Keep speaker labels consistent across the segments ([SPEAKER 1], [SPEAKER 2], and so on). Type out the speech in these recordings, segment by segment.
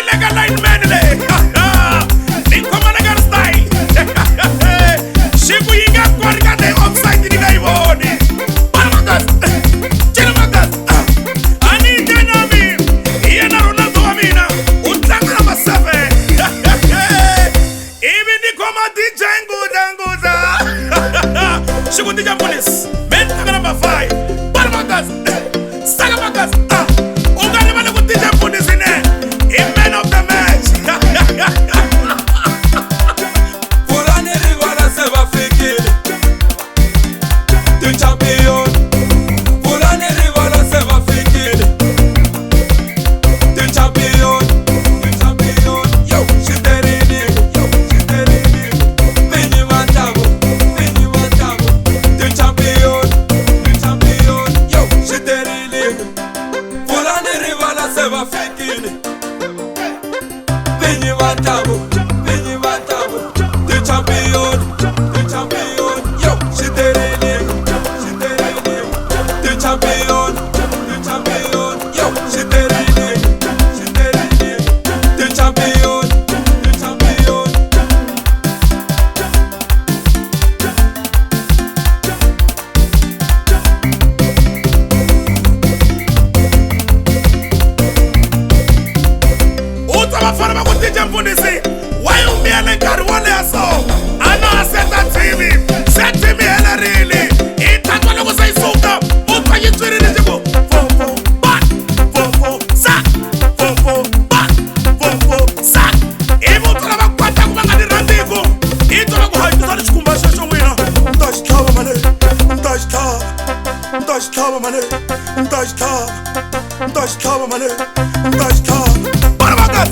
[SPEAKER 1] lega line man le Nikhoma lega style Shiku yinga kwarika de offside ni ngai boni Palmagas Chilmagas Ani Janami Yena Ronaldo amina Utlanga na masafe Ibi Nikhoma DJ nguza Shiku DJ police Men kagana mafai Palmagas Salamagas Ungani mane ku DJ police ne Man of the match
[SPEAKER 2] Pfulani Rivala se va fikile Tu champion Pfulani Rivala se va fikile Tu champion Yo, shiterini Vini matabo Tu champion Yo, shiterini Pfulani Rivala se va fikile Vini matabo Tu champion Yo, shiterini Tu champion Yo, shiterini Tu champion
[SPEAKER 1] Utama fana ku DJ Mfundisi wayumiyele nkarhi wo leha so ana seta TV helerile ithatwa loko se yisuka utwa yi tswirile tiko fo sa ivi u tola va kwata ku va nga ni rhandziko i tola ku hanyisa ni xikhumba xexo n'wina nta xitlhava mane nta xitlhava mane Barbagas,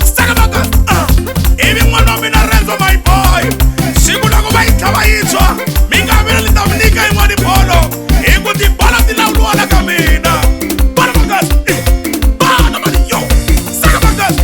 [SPEAKER 1] Salamagas, even one of mina Renzo my boy. Shikuna go by Kawaitwa, Minga Villa Dominica in one polo. Ego di bala di la luala camina. Barbagas, Barbagas, yo, Salamagas.